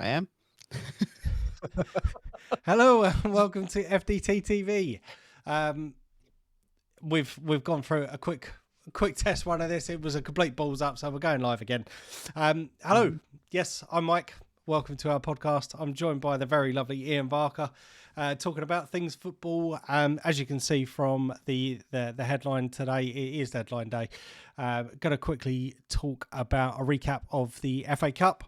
I am. Hello and welcome to FDT-TV. We've gone through a quick test run of this. It was a complete balls up, so we're going live again. Hello, yes, I'm Mike. Welcome to our podcast. I'm joined by the very lovely Ian Barker, talking about things football. As you can see from the headline today, it is deadline day. Going to quickly talk about a recap of the FA Cup.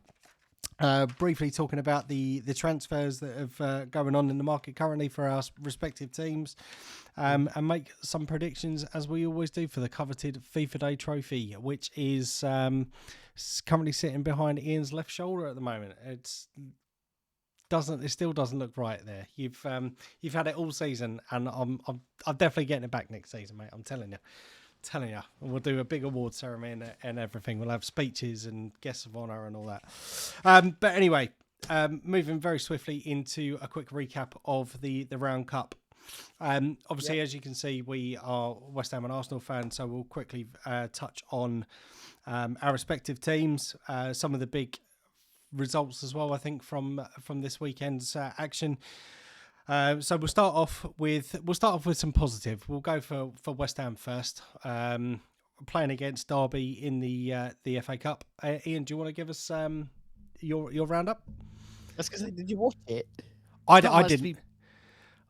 Briefly talking about the transfers that have going on in the market currently for our respective teams, and make some predictions as we always do for the coveted FIFA Day trophy, which is currently sitting behind Ian's left shoulder at the moment. It still doesn't look right there. You've had it all season, and I'm definitely getting it back next season, mate. I'm telling you. We'll do a big award ceremony and everything. We'll have speeches and guests of honor and all that. But anyway, moving very swiftly into a quick recap of the round cup. Obviously, as you can see, we are West Ham and Arsenal fans, so we'll quickly touch on our respective teams, some of the big results as well, I think, from this weekend's action. So we'll start off with some positive. We'll go for West Ham first. Playing against Derby in the FA Cup. Ian, do you want to give us your roundup? I was going to say, did you watch it? I didn't.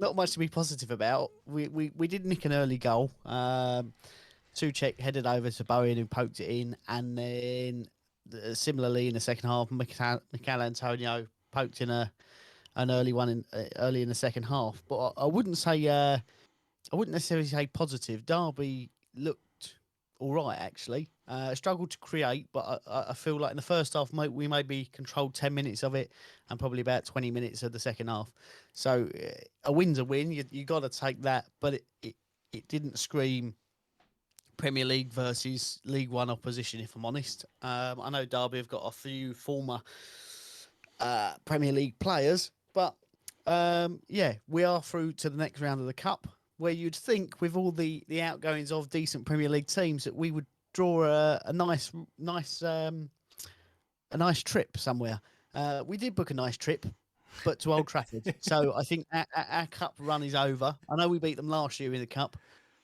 Not much to be positive about. We did nick an early goal. Souček headed over to Bowen, who poked it in, and then similarly in the second half, Mikel Antonio poked in an early one early in the second half. But I wouldn't necessarily say positive. Derby looked all right, actually. Struggled to create, but I feel like in the first half we maybe controlled 10 minutes of it and probably about 20 minutes of the second half. So a win's a win. You got to take that, but it didn't scream Premier League versus League One opposition, if I'm honest. I know Derby have got a few former Premier League players, but we are through to the next round of the Cup, where you'd think with all the outgoings of decent Premier League teams that we would draw a nice trip somewhere. We did book a nice trip, but to Old Trafford. So I think our Cup run is over. I know we beat them last year in the Cup,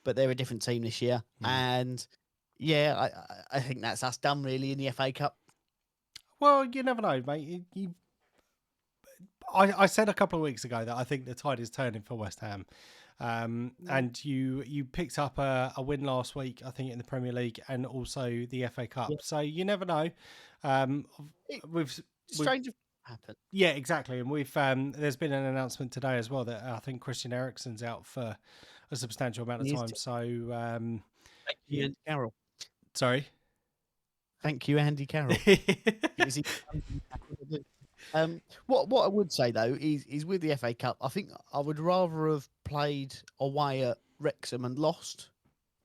but they're a different team this year. And I think that's us done really in the FA Cup. Well, you never know, mate. I said a couple of weeks ago that I think the tide is turning for West Ham. And you picked up a win last week, I think, in the Premier League and also the FA Cup. Yep. So you never know. Strange happen. Yeah, exactly. And we've there's been an announcement today as well that I think Christian Eriksen's out for a substantial amount of time. So thank you, Andy Carroll. Sorry. Thank you, Andy Carroll. What I would say though is with the FA Cup, I think I would rather have played away at Wrexham and lost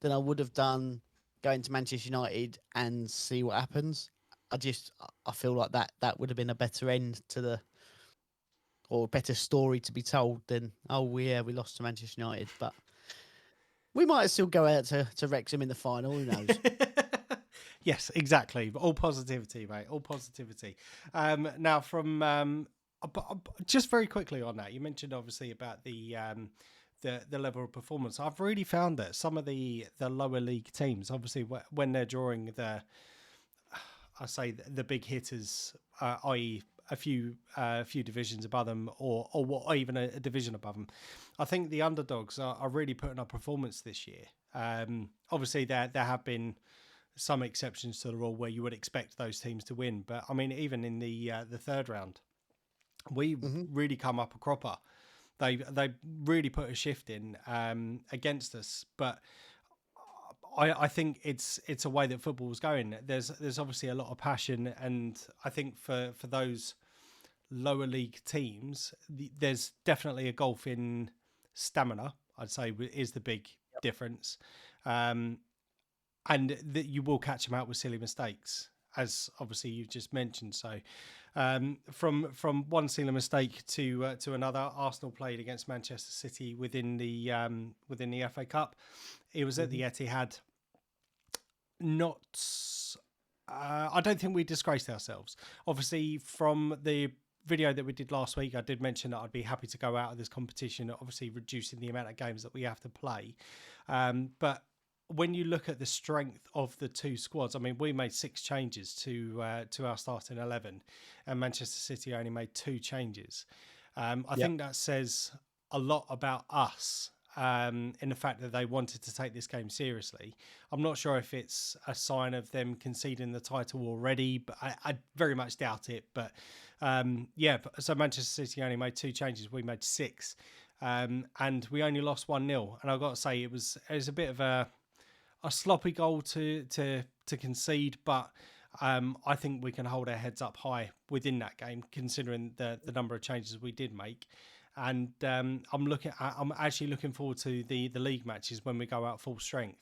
than I would have done going to Manchester United and see what happens. I feel like that would have been a better end to or a better story to be told than we lost to Manchester United, but we might still go out to Wrexham in the final. Who knows? Yes, exactly. All positivity, mate. All positivity. Now, from just very quickly on that, you mentioned obviously about the level of performance. I've really found that some of the lower league teams, obviously, when they're drawing the big hitters, i.e., a few divisions above them, or even a division above them, I think the underdogs are really putting up performance this year. Obviously, there have been some exceptions to the rule where you would expect those teams to win, but I mean, even in the third round, we really come up a cropper. They really put a shift in against us, but I think it's a way that football's going. There's obviously a lot of passion, and I think for those lower league teams, there's definitely a gulf in stamina. I'd say is the big difference. And that you will catch them out with silly mistakes, as obviously you've just mentioned. So from one silly mistake to another, Arsenal played against Manchester City within the FA Cup. It was at the Etihad. I don't think we disgraced ourselves. Obviously, from the video that we did last week, I did mention that I'd be happy to go out of this competition, obviously reducing the amount of games that we have to play. But when you look at the strength of the two squads, I mean, we made 6 changes to our starting 11, and Manchester City only made 2 changes. I think that says a lot about us, in the fact that they wanted to take this game seriously. I'm not sure if it's a sign of them conceding the title already, but I very much doubt it. But so Manchester City only made 2 changes. We made 6. And we only lost 1-0. And I've got to say, it was a bit of a sloppy goal to concede, but I think we can hold our heads up high within that game, considering the number of changes we did make. And I'm actually looking forward to the league matches when we go out full strength.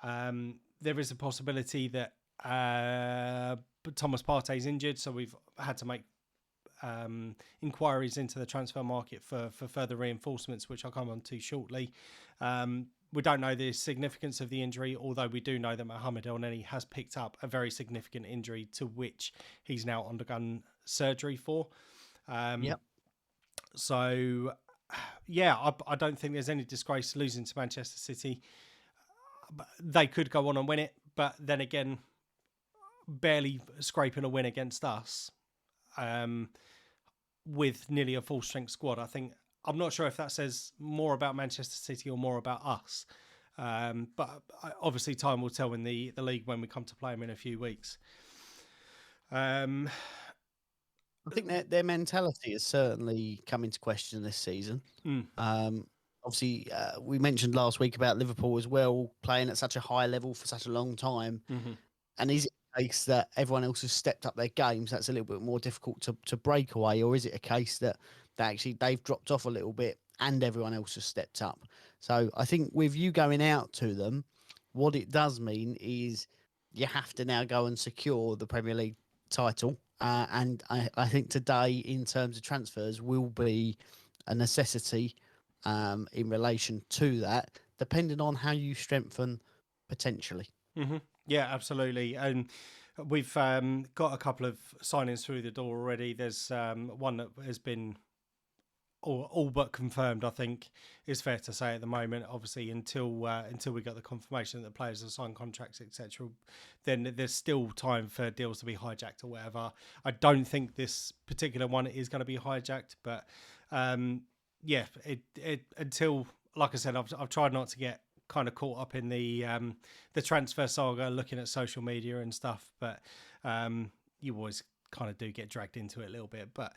There is a possibility that Thomas Partey is injured, so we've had to make inquiries into the transfer market for further reinforcements, which I'll come on to shortly. We don't know the significance of the injury, although we do know that Mohamed El Neni has picked up a very significant injury to which he's now undergone surgery for. So, I don't think there's any disgrace losing to Manchester City. They could go on and win it, but then again, barely scraping a win against us with nearly a full-strength squad. I'm not sure if that says more about Manchester City or more about us. But obviously time will tell in the league when we come to play them in a few weeks. I think their mentality has certainly come into question this season. Obviously, we mentioned last week about Liverpool as well, playing at such a high level for such a long time. And is it a case that everyone else has stepped up their games that's a little bit more difficult to break away? Or is it a case that actually they've dropped off a little bit and everyone else has stepped up? So I think with you going out to them, what it does mean is you have to now go and secure the Premier League title. And I think today, in terms of transfers, will be a necessity in relation to that, depending on how you strengthen potentially. Yeah, absolutely. And we've got a couple of signings through the door already. There's one that has been all but confirmed, I think, is fair to say at the moment. Obviously, until we got the confirmation that the players have signed contracts, etc., then there's still time for deals to be hijacked or whatever. I don't think this particular one is going to be hijacked, but until, like I said, I've tried not to get kind of caught up in the transfer saga, looking at social media and stuff, but you always kind of do get dragged into it a little bit. But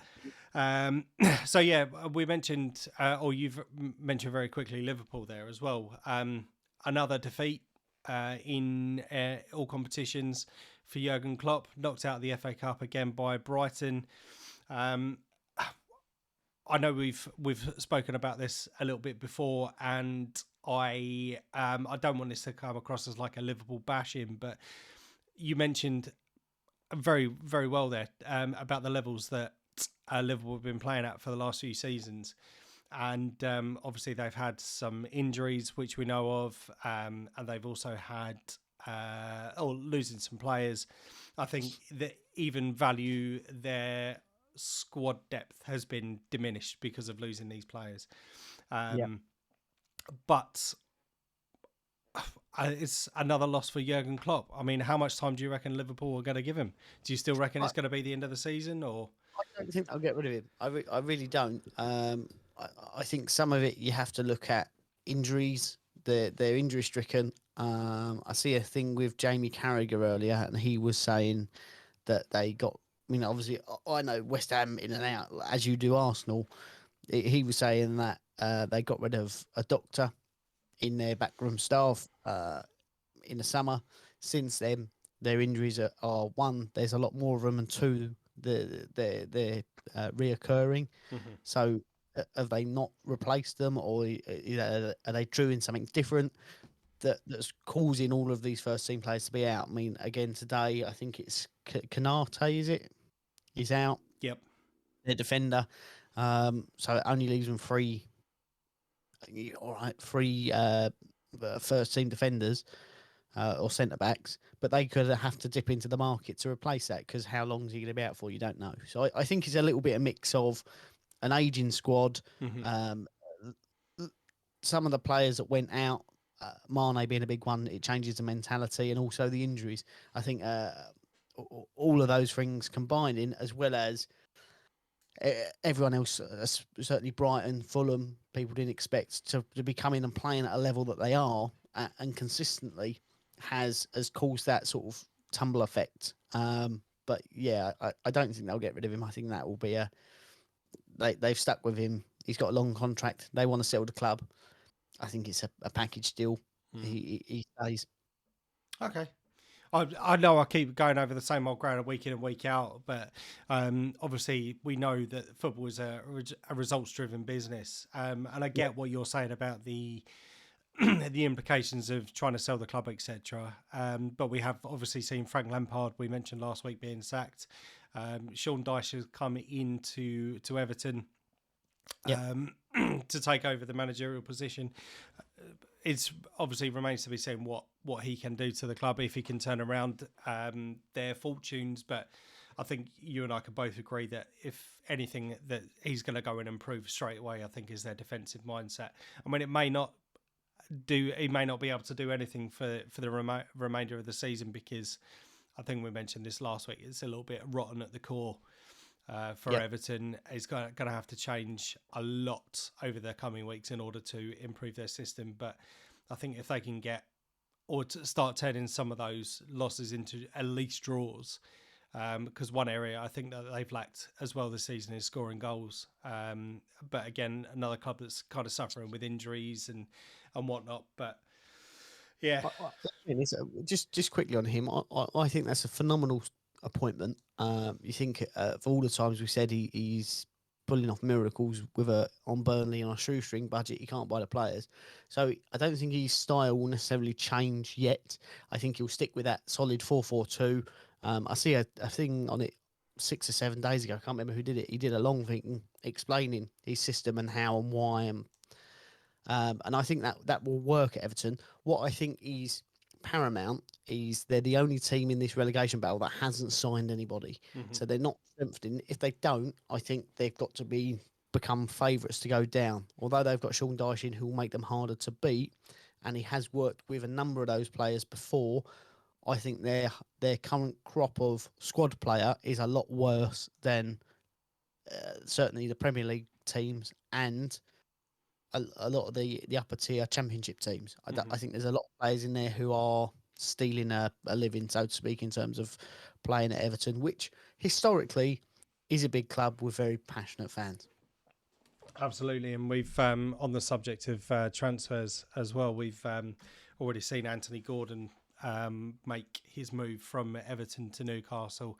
so yeah, we mentioned or you've mentioned very quickly Liverpool there as well. Another defeat in all competitions for Jurgen Klopp, knocked out of the FA Cup again by Brighton. I know we've spoken about this a little bit before, and I don't want this to come across as like a Liverpool bashing, but you mentioned very, very well there about the levels that Liverpool have been playing at for the last few seasons. And obviously they've had some injuries, which we know of, and they've also had losing some players. I think that even value their squad depth has been diminished because of losing these players. But it's another loss for Jurgen Klopp. I mean, how much time do you reckon Liverpool are going to give him? Do you still reckon it's going to be the end of the season, or? I don't think I'll get rid of him. I really don't. I think some of it you have to look at injuries. They're injury stricken. I see a thing with Jamie Carragher earlier, and he was saying that they got. I mean, obviously, I know West Ham in and out, as you do Arsenal. He was saying that they got rid of a doctor in their backroom staff in the summer. Since then, their injuries are one, there's a lot more of them, and two, they're reoccurring. So have they not replaced them, or are they doing something different that's causing all of these first team players to be out? I mean, again, today, I think it's Canate, is it? He's out. Yep. Their defender. So it only leaves them three first team defenders. or centre backs, but they could have to dip into the market to replace that because how long is he going to be out for? You don't know. So I think it's a little bit of mix of an aging squad, Hmm. um, some of the players that went out, Mane being a big one, it changes the mentality, and also the injuries. I think all of those things combining, as well as everyone else, certainly Brighton, Fulham, people didn't expect to be coming and playing at a level that they are and consistently has caused that sort of tumble effect. But yeah, I don't think they'll get rid of him. I think that will be they've stuck with him. He's got a long contract. They want to sell the club. I think it's a package deal. Mm. He stays. Okay. I know I keep going over the same old ground week in and week out, but obviously we know that football is a results-driven business, and I Yeah, get what you're saying about the the implications of trying to sell the club, etc. But we have obviously seen Frank Lampard, we mentioned last week, being sacked. Sean Dyche has come into Everton yeah, to take over the managerial position. It's obviously remains to be seen what he can do to the club, if he can turn around their fortunes. But I think you and I can both agree that if anything that he's going to go and improve straight away, I think, is their defensive mindset. I mean, he may not be able to do anything for the remainder of the season, because I think we mentioned this last week. It's a little bit rotten at the core for yeah. Everton. Is going to have to change a lot over the coming weeks in order to improve their system. But I think if they can get or to start turning some of those losses into at least draws, because one area I think that they've lacked as well this season is scoring goals. But again, another club that's kind of suffering with injuries and whatnot. But yeah. Just quickly on him, I think that's a phenomenal appointment. You think for all the times we said he's pulling off miracles with a on Burnley on a shoestring budget, he can't buy the players. So I don't think his style will necessarily change yet. I think he'll stick with that solid 4-4-2. I see a thing on it 6 or 7 days ago. I can't remember who did it. He did a long thing explaining his system and how and why and I think that will work at Everton. What I think is paramount is they're the only team in this relegation battle that hasn't signed anybody, Hmm. so they're not strengthening. If they don't, I think they've got to become favourites to go down. Although they've got Sean Dyche in, who will make them harder to beat, and he has worked with a number of those players before. I think their current crop of squad player is a lot worse than certainly the Premier League teams and a lot of the upper tier championship teams. Hmm. I think there's a lot of players in there who are stealing a living, so to speak, in terms of playing at Everton, which historically is a big club with very passionate fans. Absolutely, and we've on the subject of transfers as well. We've already seen Anthony Gordon make his move from Everton to Newcastle.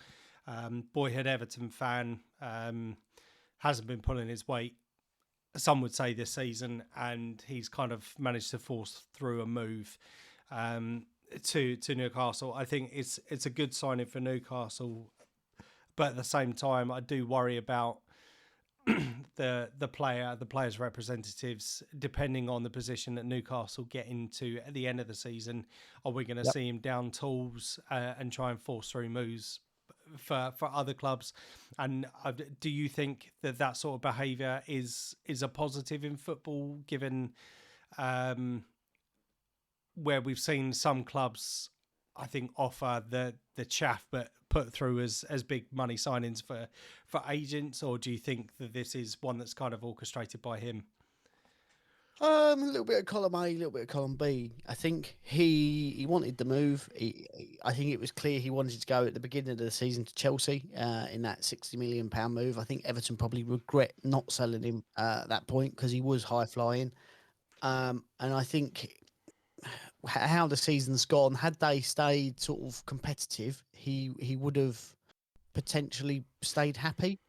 Boyhood Everton fan, hasn't been pulling his weight, some would say, this season, and he's kind of managed to force through a move to Newcastle. I think it's a good signing for Newcastle, but at the same time, I do worry about the players' representatives, depending on the position that Newcastle get into at the end of the season. Are we going to Yep. see him down tools and try and force through moves for other clubs? And do you think that sort of behaviour is a positive in football, given where we've seen some clubs, I think, offer the chaff but put through as big money signings for agents? Or do you think that this is one that's kind of orchestrated by him? A little bit of column A, a little bit of column B. I think he wanted the move. I think it was clear he wanted to go at the beginning of the season to Chelsea in that £60 million move. I think Everton probably regret not selling him at that point because he was high flying. And I think how the season's gone, had they stayed sort of competitive, he would have potentially stayed happy.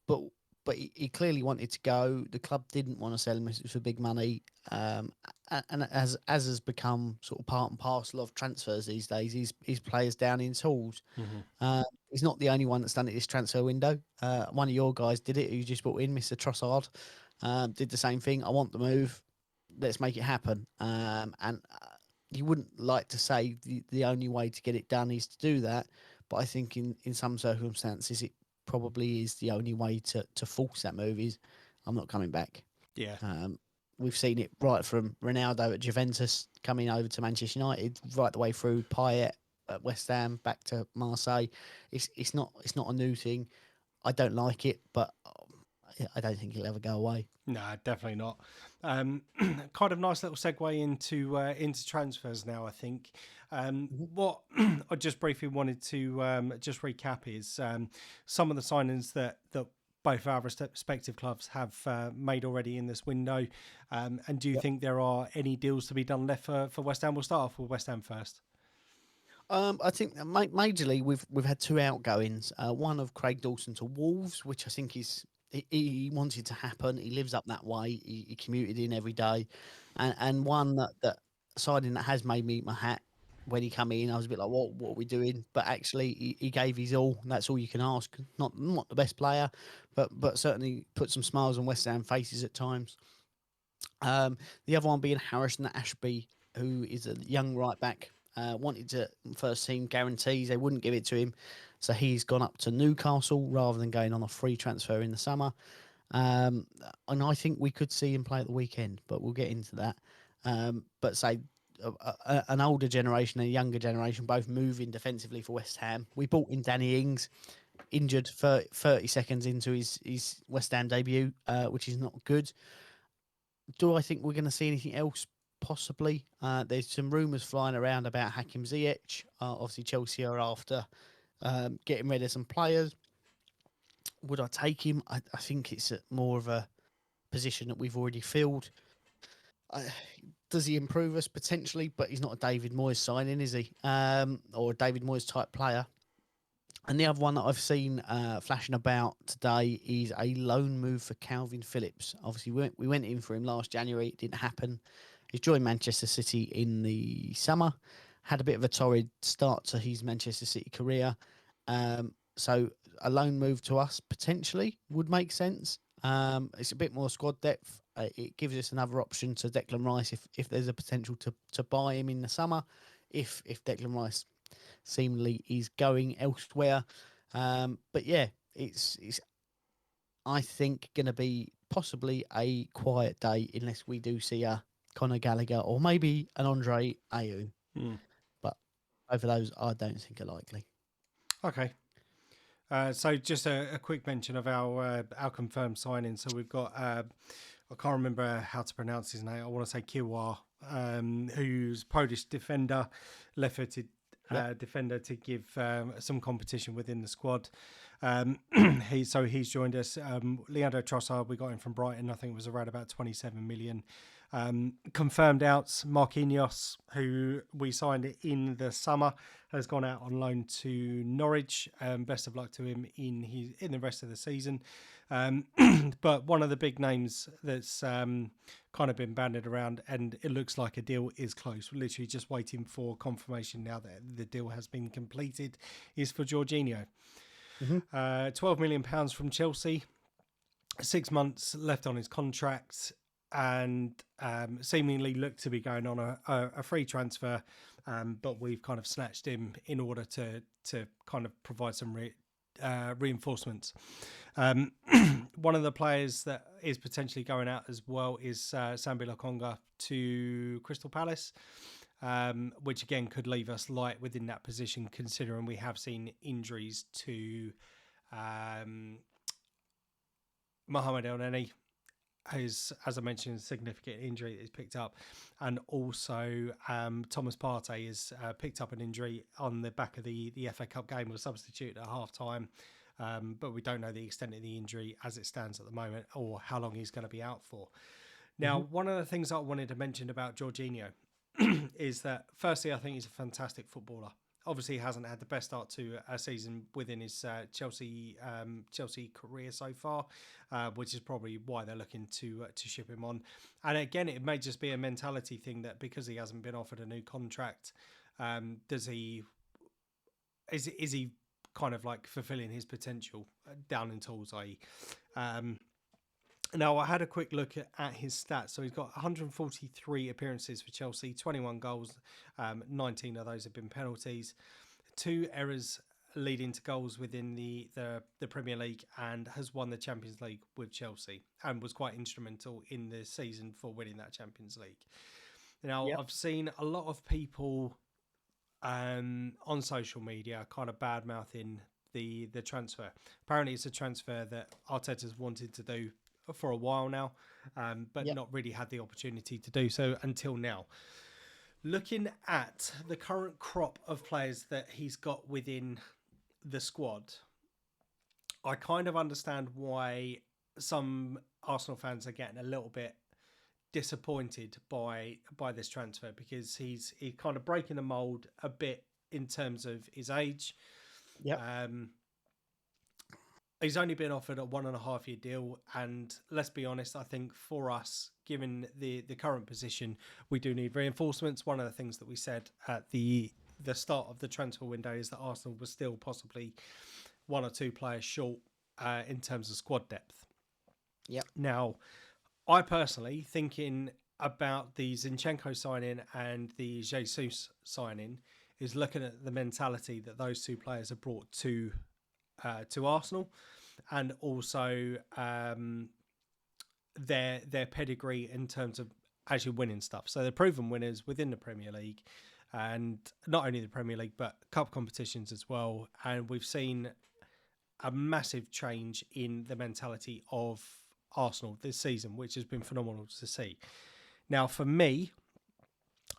But he clearly wanted to go. The club didn't want to sell him for big money. And as has become sort of part and parcel of transfers these days, he's players down in tools. Mm-hmm. He's not the only one that's done it this transfer window. One of your guys did it, who you just brought in, Mr. Trossard, did the same thing. I want the move. Let's make it happen. And you wouldn't like to say the only way to get it done is to do that, but I think in some circumstances it probably is the only way to force that move is I'm not coming back. Yeah. Um, we've seen it right from Ronaldo at Juventus coming over to Manchester United, right the way through Payet at West Ham back to Marseille. It's not a new thing. I don't like it, but I don't think it'll ever go away. No, definitely not. Kind of nice little segue into transfers now. I think Mhm. what I just briefly wanted to just recap is some of the signings that both our respective clubs have made already in this window. And do you Yep. think there are any deals to be done left for West Ham? We'll start off with West Ham first. I think that majorly we've had two outgoings. One of Craig Dawson to Wolves, which I think is he wanted to happen. He lives up that way. He commuted in every day, and one that siding that has made me eat my hat when he come in. I was a bit like, what are we doing? But actually, he gave his all. And that's all you can ask. Not the best player, but certainly put some smiles on West Ham faces at times. Um, the other one being Harrison Ashby, who is a young right back. Wanted to first team guarantees, they wouldn't give it to him, so he's gone up to Newcastle rather than going on a free transfer in the summer. Um, and I think we could see him play at the weekend, but we'll get into that. But say an older generation and a younger generation both moving defensively for West Ham. We bought in Danny Ings, injured 30 seconds into his West Ham debut, which is not good. Do I think we're going to see anything else? Possibly. There's some rumours flying around about Hakim Ziyech. Obviously, Chelsea are after getting rid of some players. Would I take him? I think it's more of a position that we've already filled. Uh, does he improve us potentially? But he's not a David Moyes signing, is he? Or a David Moyes type player. And the other one that I've seen flashing about today is a loan move for Calvin Phillips. Obviously, we went in for him last January. It didn't happen. He's joined Manchester City in the summer. Had a bit of a torrid start to his Manchester City career. So a loan move to us potentially would make sense. It's a bit more squad depth. It gives us another option to Declan Rice if there's a potential to buy him in the summer. If Declan Rice seemingly is going elsewhere. But yeah, it's I think going to be possibly a quiet day unless we do see a Conor Gallagher or maybe an Andre Ayew. Hmm. But both of those I don't think are likely. Okay. So just a quick mention of our confirmed signing. So we've got I can't remember how to pronounce his name. I want to say Kiwa, who's Polish defender, left-footed Yep. defender to give some competition within the squad. He's joined us. Leandro Trossard, we got him from Brighton. I think it was around about 27 million. Confirmed outs, Marquinhos, who we signed in the summer, has gone out on loan to Norwich. Best of luck to him in the rest of the season. But one of the big names that's kind of been banded around, and it looks like a deal is close. We're literally just waiting for confirmation now that the deal has been completed, is for Jorginho. Mm-hmm. £12 million from Chelsea, 6 months left on his contract, and seemingly looked to be going on a free transfer, but we've kind of snatched him in order to kind of provide some reinforcements. One of the players that is potentially going out as well is Sambi Lokonga to Crystal Palace, which again could leave us light within that position, considering we have seen injuries to Mohamed El Neni, as I mentioned, a significant injury that he's picked up, and also Thomas Partey has picked up an injury on the back of the FA Cup game, was substituted at half time, but we don't know the extent of the injury as it stands at the moment or how long he's going to be out for. Now, one of the things I wanted to mention about Jorginho is that, firstly, I think he's a fantastic footballer. Obviously, he hasn't had the best start to a season within his Chelsea career so far, which is probably why they're looking to ship him on. And again, it may just be a mentality thing that because he hasn't been offered a new contract, is he kind of like fulfilling his potential down in tools, i.e. Now, I had a quick look at his stats. So he's got 143 appearances for Chelsea, 21 goals, 19 of those have been penalties, 2 errors leading to goals within the Premier League, and has won the Champions League with Chelsea and was quite instrumental in the season for winning that Champions League. Now, Yep. I've seen a lot of people on social media kind of bad mouthing the transfer. Apparently, it's a transfer that Arteta's wanted to do for a while now, but Yep. not really had the opportunity to do so until now. Looking at the current crop of players that he's got within the squad, I kind of understand why some Arsenal fans are getting a little bit disappointed by this transfer, because he's kind of breaking the mold a bit in terms of his age. Yep. He's only been offered a 1.5 year deal, and let's be honest, I think for us, given the current position, we do need reinforcements. One of the things that we said at the start of the transfer window is that Arsenal was still possibly 1 or 2 players short in terms of squad depth. Yep. Now, I personally, thinking about the Zinchenko signing and the Jesus signing, is looking at the mentality that those 2 players have brought to Arsenal, and also their pedigree in terms of actually winning stuff. So they're proven winners within the Premier League, and not only the Premier League but cup competitions as well. And we've seen a massive change in the mentality of Arsenal this season, which has been phenomenal to see. Now, for me,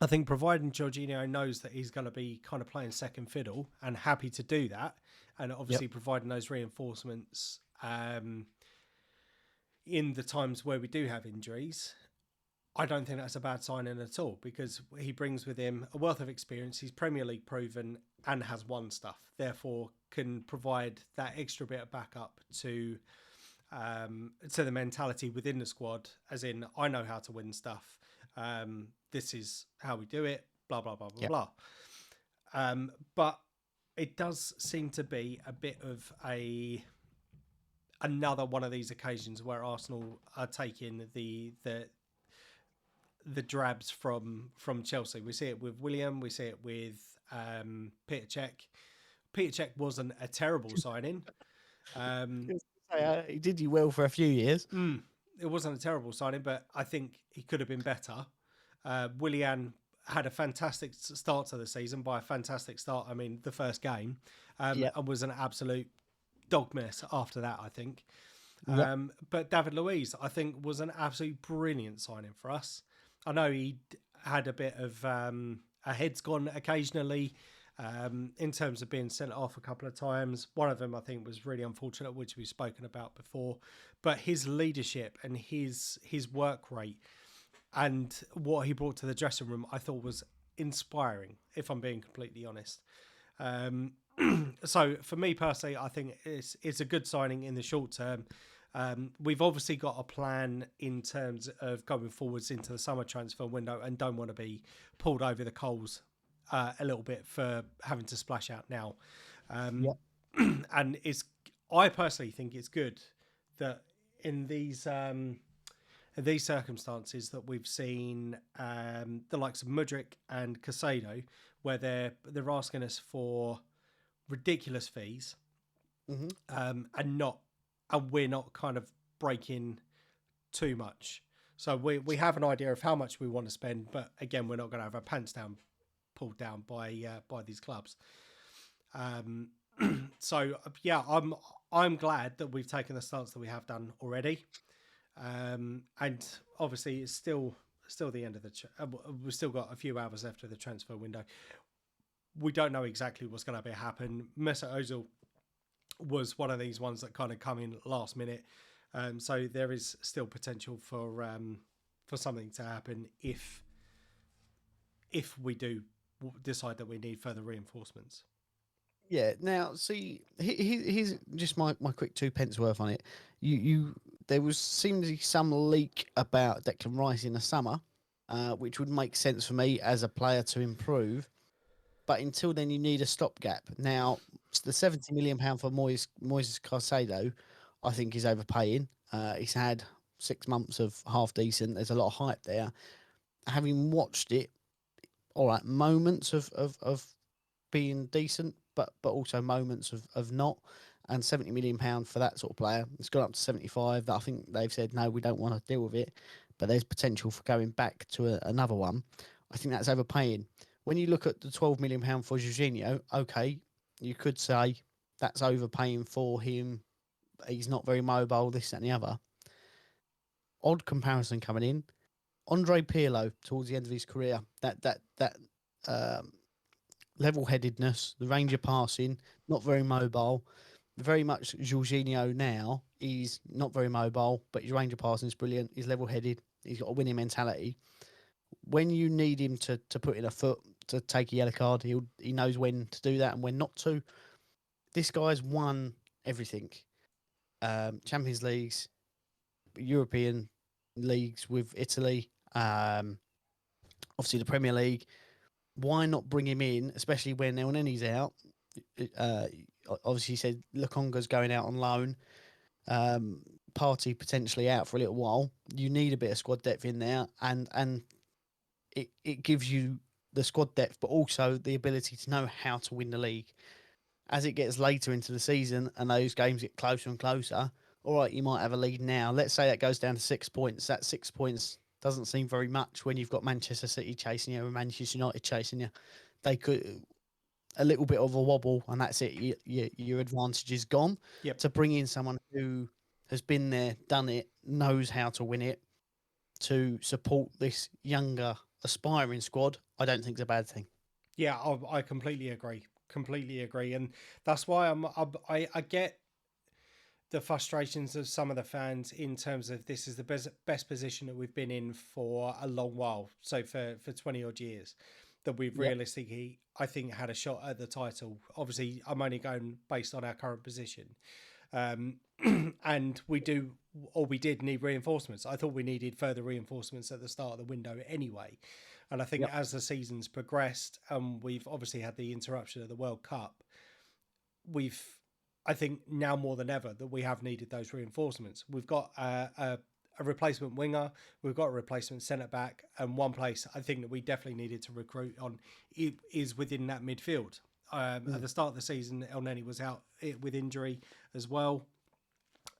I think providing Jorginho knows that he's going to be kind of playing second fiddle and happy to do that, and obviously providing those reinforcements in the times where we do have injuries, I don't think that's a bad signing at all, because he brings with him a wealth of experience. He's Premier League proven and has won stuff, therefore can provide that extra bit of backup to the mentality within the squad, as in, I know how to win stuff. This is how we do it, blah, blah, blah, blah, Yep. blah. But it does seem to be a bit of another one of these occasions where Arsenal are taking the drabs from Chelsea. We see it with William, we see it with Peter Cech. Peter Cech wasn't a terrible signing. He did you well for a few years. It wasn't a terrible signing, but I think he could have been better. Willian had a fantastic start to the season. By a fantastic start, I mean the first game, and was an absolute dog mess after that, I think. But David Luiz, I think, was an absolute brilliant signing for us. I know he had a bit of a head's gone occasionally in terms of being sent off a couple of times. One of them, I think, was really unfortunate, which we've spoken about before. But his leadership and his work rate and what he brought to the dressing room, I thought was inspiring, if I'm being completely honest. So for me personally, I think it's a good signing in the short term. We've obviously got a plan in terms of going forwards into the summer transfer window, and don't want to be pulled over the coals a little bit for having to splash out now. And I personally think it's good that in these circumstances that we've seen the likes of Mudryk and Casado, where they're asking us for ridiculous fees, and we're not kind of breaking too much. So we have an idea of how much we want to spend, but again, we're not going to have our pants down pulled down by these clubs. So yeah, I'm glad that we've taken the stance that we have done already, and obviously it's still the end of the. We've still got a few hours left of the transfer window. We don't know exactly what's going to happen. Mesut Ozil was one of these ones that kind of come in last minute, so there is still potential for something to happen if we do decide that we need further reinforcements. Yeah. Now, see, here's just my quick 2p worth on it. There was seemingly some leak about Declan Rice in the summer, which would make sense for me as a player to improve. But until then, you need a stopgap. Now, the £70 million for Moises Caicedo, I think, is overpaying. He's had 6 months of half decent. There's a lot of hype there. Having watched it, all right, moments of being decent, but also moments of not. And £70 million for that sort of player. It's gone up to 75. That I think they've said no, we don't want to deal with it. But there's potential for going back to another one. I think that's overpaying. When you look at the £12 million for Jorginho, okay, you could say that's overpaying for him. He's not very mobile, this, that, and the other. Odd comparison coming in. Andre Pirlo towards the end of his career. That um, level-headedness, the range of passing, not very mobile. Very much Jorginho now. He's not very mobile, but his range of passing is brilliant. He's level-headed. He's got a winning mentality. When you need him to put in a foot to take a yellow card, he knows when to do that and when not to. This guy's won everything. Champions Leagues, European leagues with Italy, obviously the Premier League. Why not bring him in, especially when El Neni's out? Obviously, he said Lukonga's going out on loan. Party potentially out for a little while. You need a bit of squad depth in there, and it gives you the squad depth, but also the ability to know how to win the league. As it gets later into the season and those games get closer and closer, all right, you might have a lead now. Let's say that goes down to 6 points. That 6 points doesn't seem very much when you've got Manchester City chasing you and Manchester United chasing you. They could a little bit of a wobble, and that's it. Your advantage is gone. Yep. To bring in someone who has been there, done it, knows how to win it, to support this younger, aspiring squad, I don't think it's a bad thing. Yeah, I completely agree. Completely agree, and that's why I get the frustrations of some of the fans in terms of this is the best position that we've been in for a long while. So for 20 odd years that we've realistically, I think, had a shot at the title. Obviously, I'm only going based on our current position. And we did need reinforcements. I thought we needed further reinforcements at the start of the window anyway. And I think as the season's progressed, we've obviously had the interruption of the World Cup, I think now more than ever that we have needed those reinforcements. We've got a replacement winger, we've got a replacement centre back, and one place I think that we definitely needed to recruit on is within that midfield. At the start of the season, El Neni was out with injury as well.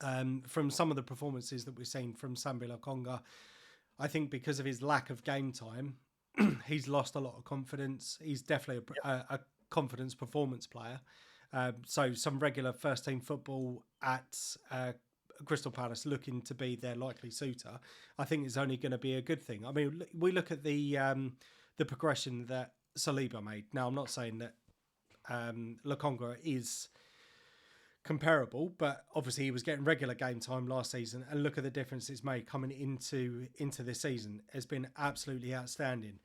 From some of the performances that we've seen from Sambi Lokonga, I think because of his lack of game time, he's lost a lot of confidence. He's definitely a confidence performance player. So some regular first team football at Crystal Palace looking to be their likely suitor, I think is only going to be a good thing. I mean, we look at the progression that Saliba made. Now, I'm not saying that Lokonga is comparable, but obviously he was getting regular game time last season, and look at the difference it's made coming into this season. It's been absolutely outstanding.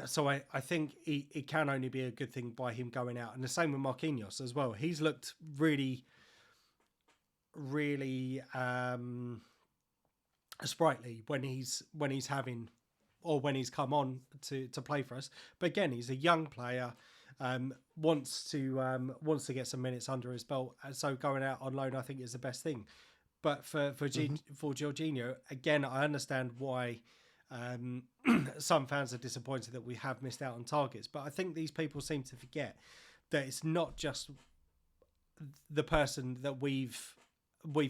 So I think it can only be a good thing by him going out, and the same with Marquinhos as well. He's looked really sprightly when he's having or when he's come on to play for us. But again, he's a young player. Wants to get some minutes under his belt, so going out on loan I think is the best thing. But for Jorginho, again, I understand why some fans are disappointed that we have missed out on targets, but I think these people seem to forget that it's not just the person that we've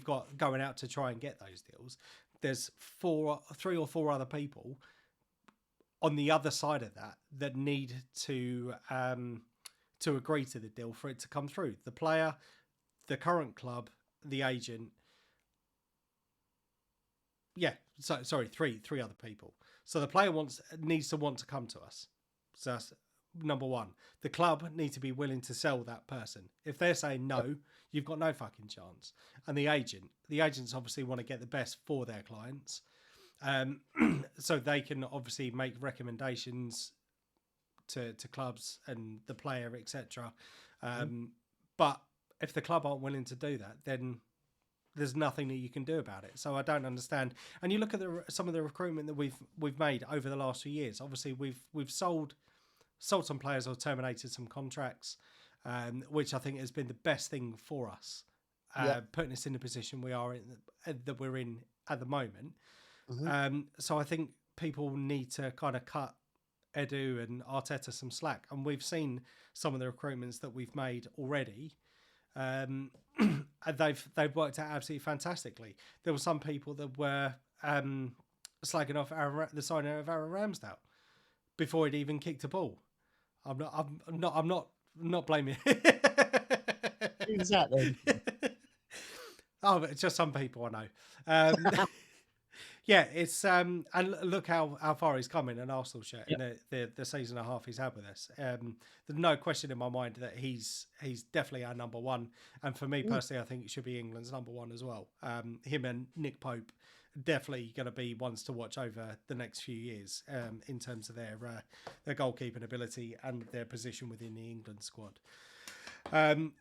got going out to try and get those deals. There's 3 or 4 other people on the other side of that need to agree to the deal for it to come through. The player, the current club, the agent. Yeah, so sorry, three other people. So the player needs to want to come to us. So that's number one. The club need to be willing to sell that person. If they're saying no, you've got no fucking chance. And the agents obviously want to get the best for their clients. So they can obviously make recommendations to clubs and the player, etc. But if the club aren't willing to do that, then there's nothing that you can do about it. So I don't understand. And you look at some of the recruitment that we've made over the last few years. Obviously, we've sold some players or terminated some contracts, which I think has been the best thing for us. putting us in the position we are in, that we're in at the moment. Mhm. So I think people need to kind of cut Edu and Arteta some slack, and we've seen some of the recruitments that we've made already. And they've worked out absolutely fantastically. There were some people that were slagging off the signing of Aaron Ramsdale before he'd even kicked a ball. I'm not blaming. Who's that then? Oh, but it's just some people I know. Yeah, it's and look how far he's come in an Arsenal shirt in the season and a half he's had with us. There's no question in my mind that he's definitely our number one, and for me personally, I think it should be England's number one as well. Him and Nick Pope definitely going to be ones to watch over the next few years in terms of their goalkeeping ability and their position within the England squad.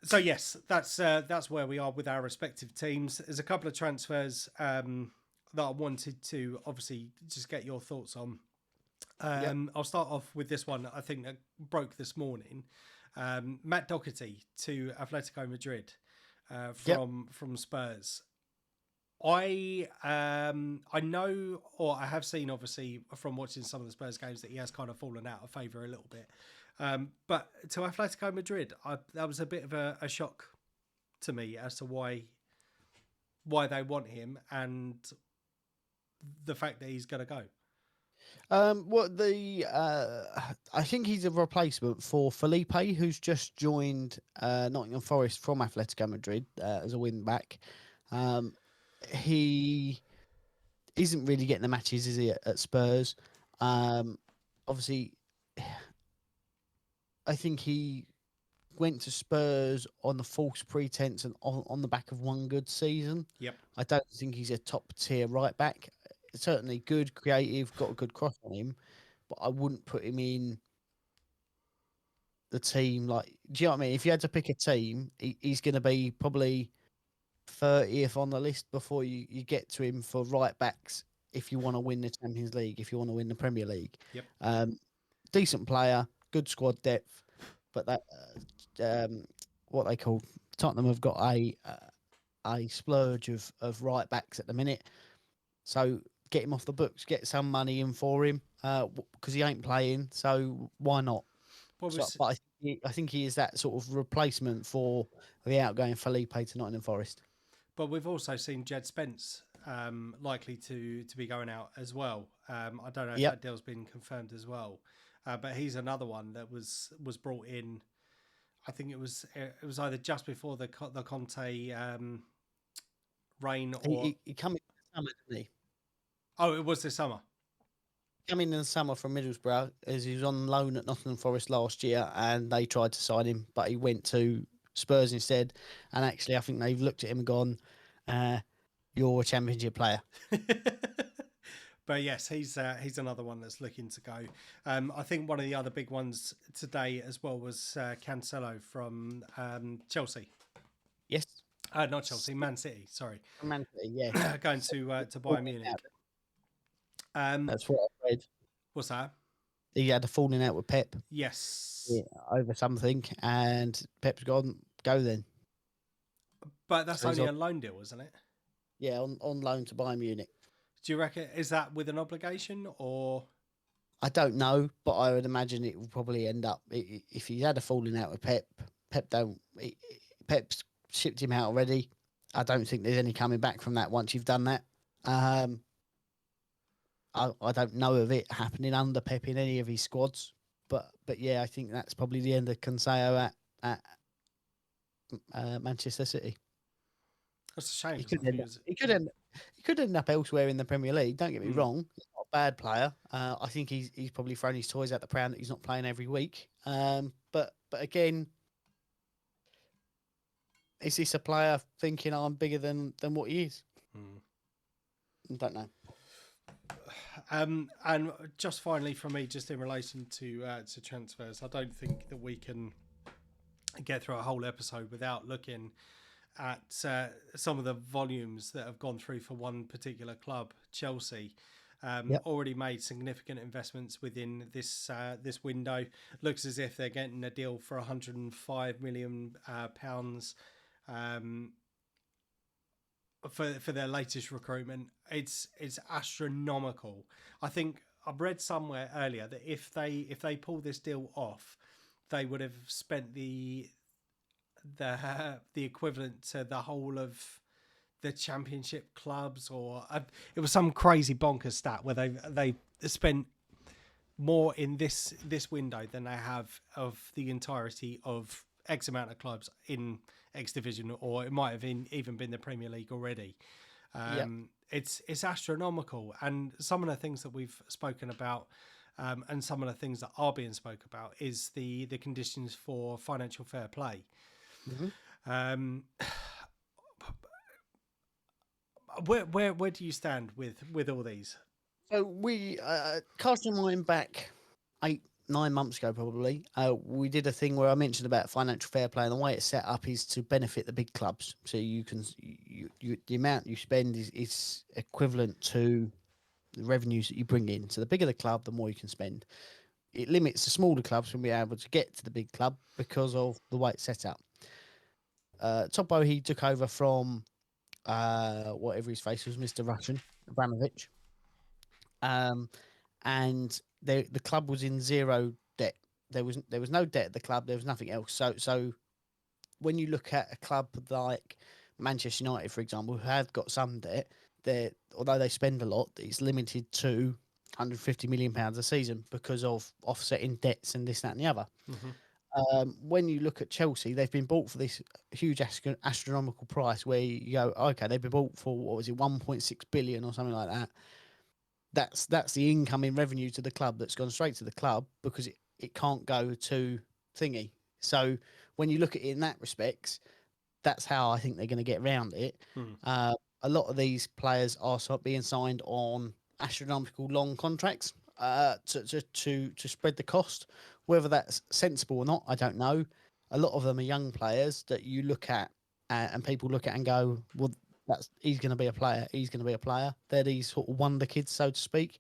So yes, that's where we are with our respective teams. There's a couple of transfers that I wanted to obviously just get your thoughts on. I'll start off with this one. I think that broke this morning. Matt Doherty to Atletico Madrid from Spurs. I know, or I have seen, obviously, from watching some of the Spurs games, that he has kind of fallen out of favour a little bit. But to Atletico Madrid, that was a bit of a shock to me as to why they want him and the fact that he's going to go. I think he's a replacement for Felipe, who's just joined Nottingham Forest from Atletico Madrid as a wing back. He isn't really getting the matches, is he, at Spurs? Obviously, I think he went to Spurs on the false pretense and on the back of one good season. Yep. I don't think he's a top tier right back. Certainly good, creative, got a good cross on him, but I wouldn't put him in the team. Like, do you know what I mean? If you had to pick a team, he's going to be probably 30th on the list before you get to him for right backs. If you want to win the Champions League, if you want to win the Premier League, Yep. Decent player, good squad depth, but that what they call Tottenham have got a splurge of right backs at the minute. So get him off the books, get some money in for him because he ain't playing. So why not? But I think he is that sort of replacement for the outgoing Felipe to Nottingham Forest. But we've also seen Jed Spence likely to be going out as well. I don't know if that deal's been confirmed as well, but he's another one that was brought in. I think it was either just before the Conte reign or he come in the summer, didn't he? Oh, it was this summer. Come in the summer from Middlesbrough as he was on loan at Nottingham Forest last year, and they tried to sign him, but he went to Spurs instead. And actually, I think they've looked at him and gone, "You're a Championship player." But yes, he's another one that's looking to go. I think one of the other big ones today as well was Cancelo from Chelsea. Yes. Not Chelsea, Man City. Sorry, Man City. Yeah, going to Bayern Munich. That's what I read. What's that? He had a falling out with Pep. Yes. Yeah, over something, and Pep's gone, go then. But that's only a loan deal, isn't it? Yeah, on loan to Bayern Munich. Do you reckon, is that with an obligation or? I don't know, but I would imagine it will probably end up, if he's had a falling out with Pep's shipped him out already. I don't think there's any coming back from that once you've done that. I don't know of it happening under Pep in any of his squads, but yeah, I think that's probably the end of Cancelo at Manchester City. That's a shame. He could end up elsewhere in the Premier League. Don't get me wrong; he's not a bad player. I think he's probably thrown his toys out the pram that he's not playing every week. But again, is this a player thinking I'm bigger than what he is? I don't know. And just finally from me, just in relation to transfers, I don't think that we can get through a whole episode without looking at some of the volumes that have gone through for one particular club, Chelsea. Already made significant investments within this window. Looks as if they're getting a deal for £105 million. for their latest recruitment. It's astronomical. I think I've read somewhere earlier that if they pull this deal off, they would have spent the equivalent to the whole of the championship clubs, or it was some crazy bonkers stat where they spent more in this window than they have of the entirety of X amount of clubs in X division, or it might have even been the Premier League already. It's astronomical, and some of the things that we've spoken about, and some of the things that are being spoke about, is the conditions for financial fair play. Where do you stand with all these? So we cast your mind back 8-9 months ago, probably. We did a thing where I mentioned about financial fair play, and the way it's set up is to benefit the big clubs. So you can the amount you spend is equivalent to the revenues that you bring in. So the bigger the club, the more you can spend. It limits the smaller clubs from being able to get to the big club because of the way it's set up. Topo, he took over from whatever his face was, Mr. Russian Abramovich. And the club was in zero debt. There was no debt at the club. There was nothing else. So when you look at a club like Manchester United, for example, who have got some debt, although they spend a lot, it's limited to £150 million a season because of offsetting debts and this, that, and the other. When you look at Chelsea, they've been bought for this huge astronomical price where you go, okay, they've been bought for, what was it, 1.6 billion or something like that. That's the incoming revenue to the club that's gone straight to the club because it can't go to thingy. So when you look at it in that respects, that's how I think they're going to get around it. A lot of these players are being signed on astronomical long contracts to spread the cost. Whether that's sensible or not, I don't know. A lot of them are young players that you look at and people look at and go, well, he's going to be a player. He's going to be a player. They're these sort of wonder kids, so to speak.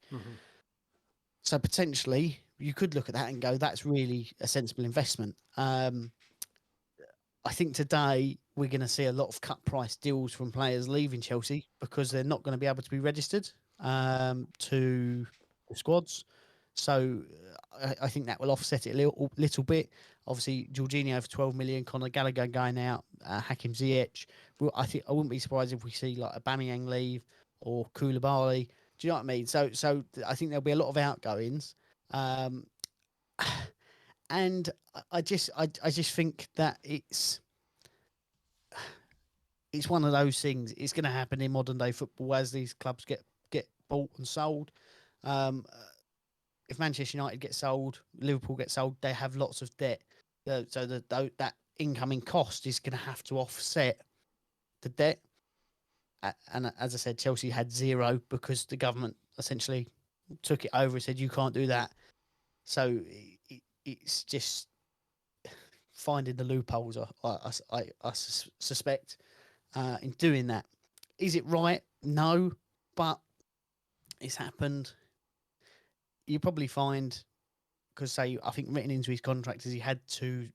So potentially you could look at that and go, that's really a sensible investment. I think today we're going to see a lot of cut price deals from players leaving Chelsea because they're not going to be able to be registered to the squads. So I think that will offset it a little bit. Obviously, Jorginho for 12 million, Conor Gallagher going out, Hakim Ziyech. Well, I wouldn't be surprised if we see like a Aubameyang leave or Koulibaly. Do you know what I mean? So I think there'll be a lot of outgoings, and I just think that it's one of those things. It's going to happen in modern day football as these clubs get bought and sold. If Manchester United get sold, Liverpool get sold, they have lots of debt. So that incoming cost is going to have to offset the debt. And as I said, Chelsea had zero because the government essentially took it over and said, you can't do that. So it's just finding the loopholes, I suspect, in doing that. Is it right? No, but it's happened. You probably find, because I think written into his contract is he had to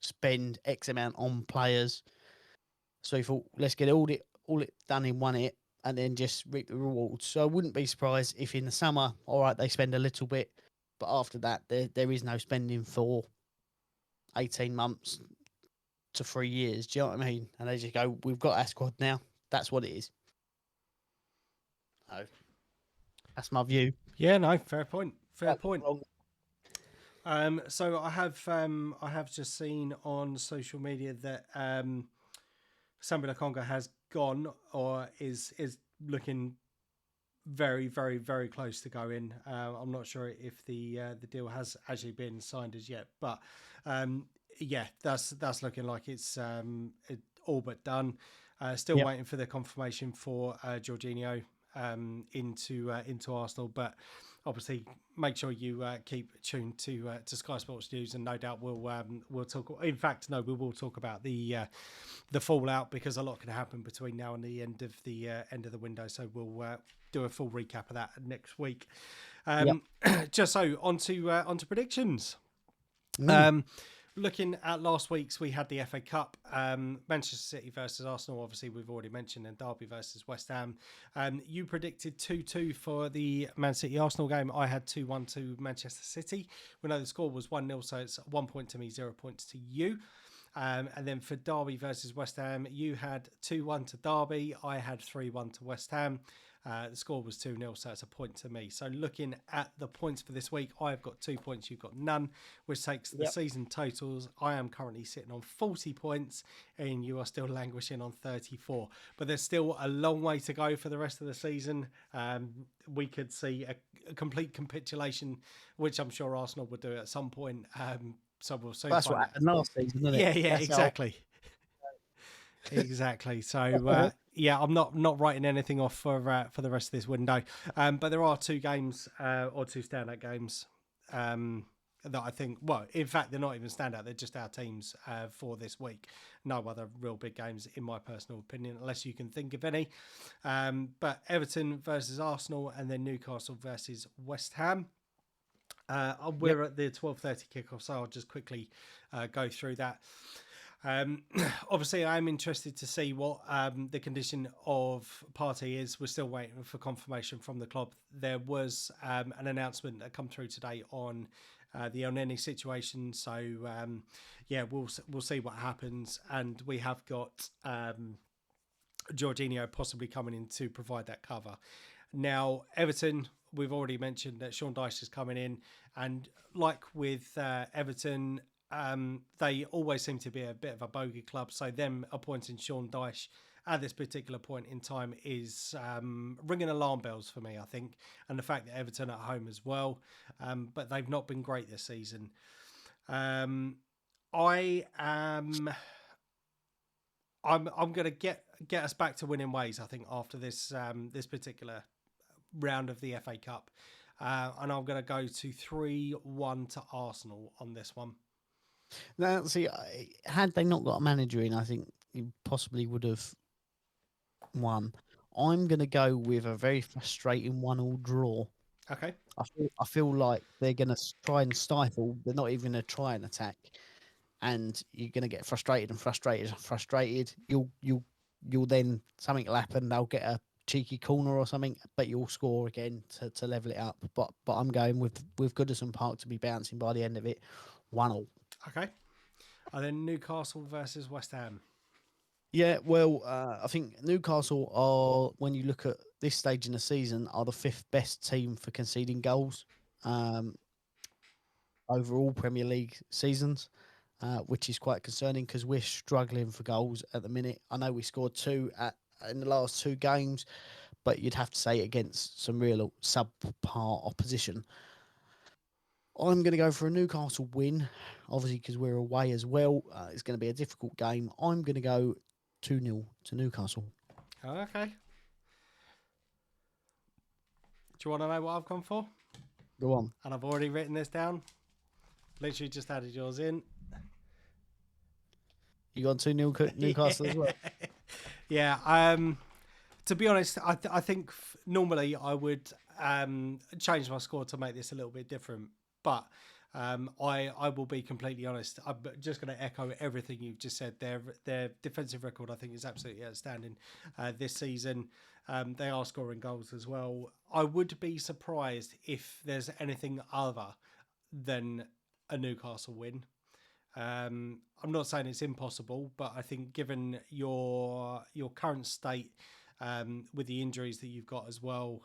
spend X amount on players. So he thought, let's get all it done in one hit and then just reap the rewards. So I wouldn't be surprised if in the summer, all right, they spend a little bit, but after that, there is no spending for 18 months to 3 years. Do you know what I mean? And they just go, we've got our squad now. That's what it is. So that's my view. Yeah, no, fair point. Fair point. So I have just seen on social media that Sambi Lokonga has gone or is looking very, very, very close to going. I'm not sure if the deal has actually been signed as yet, but yeah, that's looking like it's all but done. Still waiting for the confirmation for Jorginho into Arsenal, but obviously make sure you keep tuned to Sky Sports News, and no doubt we'll talk. In fact, no, we will talk about the fallout, because a lot can happen between now and the end of the window. So we'll do a full recap of that next week. Just so onto predictions. Looking at last week's, we had the FA Cup, Manchester City versus Arsenal. Obviously, we've already mentioned, and Derby versus West Ham. You predicted 2-2 for the Man City Arsenal game. I had 2-1 to Manchester City. We know the score was 1-0, so it's 1 point to me, 0 points to you. And then for Derby versus West Ham, you had 2-1 to Derby. I had 3-1 to West Ham. The score was 2-0, so it's a point to me. So looking at the points for this week, I've got 2 points, you've got none, which takes the season totals. I am currently sitting on 40 points, and you are still languishing on 34. But there's still a long way to go for the rest of the season. We could see a complete capitulation, which I'm sure Arsenal would do at some point. So we'll soon That's find what out. happened last season, isn't it? Yeah, That's exactly. Exactly. So yeah, I'm not writing anything off for the rest of this window. But there are 2 games or 2 standout games that I think. Well, in fact, they're not even standout. They're just our teams for this week. No other real big games, in my personal opinion, unless you can think of any. But Everton versus Arsenal, and then Newcastle versus West Ham. We're at the 12:30 kickoff, so I'll just quickly go through that. Obviously, I'm interested to see what the condition of Partey is. We're still waiting for confirmation from the club. There was an announcement that come through today on the Elneny situation. So yeah, we'll see what happens, and we have got Jorginho possibly coming in to provide that cover. Now, Everton, we've already mentioned that Sean Dyche is coming in, and like with Everton, they always seem to be a bit of a bogey club. So them appointing Sean Dyche at this particular point in time is ringing alarm bells for me, I think. And the fact that Everton are at home as well, but they've not been great this season. I'm going to get us back to winning ways, I think, after this this particular round of the FA Cup. And I'm going to go to 3-1 to Arsenal on this one. Now, see, had they not got a manager in, I think you possibly would have won. I'm going to go with a very frustrating 1-1 draw. Okay. I feel like they're going to try and stifle. They're not even going to try and attack, and you're going to get frustrated and frustrated and frustrated. You'll then something will happen. They'll get a cheeky corner or something, but you'll score again to level it up. But I'm going with Goodison Park to be bouncing by the end of it, 1-1. Okay. And then Newcastle versus West Ham. Yeah, well, I think Newcastle are, when you look at this stage in the season, are the 5th best team for conceding goals over all Premier League seasons, which is quite concerning because we're struggling for goals at the minute. I know we scored 2 in the last 2 games, but you'd have to say against some real subpar opposition. I'm going to go for a Newcastle win, obviously because we're away as well. It's going to be a difficult game. I'm going to go 2-0 to Newcastle. Okay. Do you want to know what I've gone for? Go on. And I've already written this down. Literally just added yours in. You got 2-0 Newcastle as well? Yeah. To be honest, I think normally I would change my score to make this a little bit different. But I will be completely honest. I'm just going to echo everything you've just said. Their defensive record, I think, is absolutely outstanding this season. They are scoring goals as well. I would be surprised if there's anything other than a Newcastle win. I'm not saying it's impossible, but I think given your current state with the injuries that you've got as well,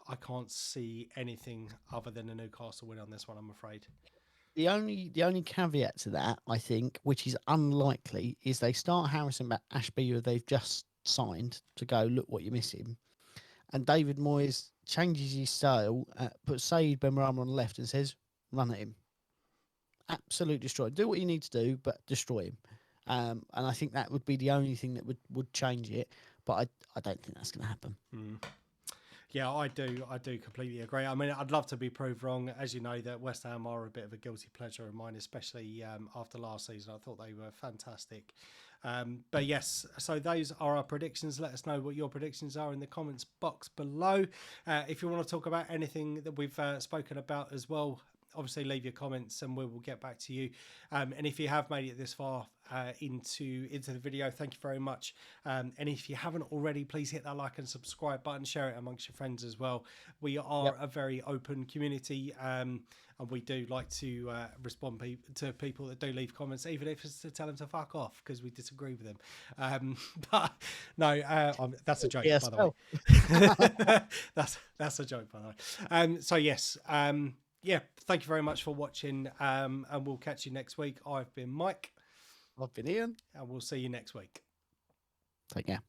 I can't see anything other than a Newcastle win on this one, I'm afraid. The only caveat to that, I think, which is unlikely, is they start Harrison Ashby, who they've just signed, to go, look what you're missing. And David Moyes changes his style, puts Saeed Benrahma on the left and says, run at him. Absolutely destroy. Do what you need to do, but destroy him. And I think that would be the only thing that would change it. But I don't think that's going to happen. Yeah, I do completely agree. I mean, I'd love to be proved wrong. As you know, that West Ham are a bit of a guilty pleasure of mine, especially after last season. I thought they were fantastic. But yes, so those are our predictions. Let us know what your predictions are in the comments box below. If you want to talk about anything that we've spoken about as well, obviously leave your comments and we will get back to you. And if you have made it this far into the video, thank you very much. And if you haven't already, please hit that like and subscribe button, share it amongst your friends as well. We are a very open community, and we do like to respond to people that do leave comments, even if it's to tell them to fuck off because we disagree with them. But no, that's a joke, by the way. That's a joke, by the way. So yes, yeah, thank you very much for watching, and we'll catch you next week. I've been Mike. I've been Ian. And we'll see you next week. Take care.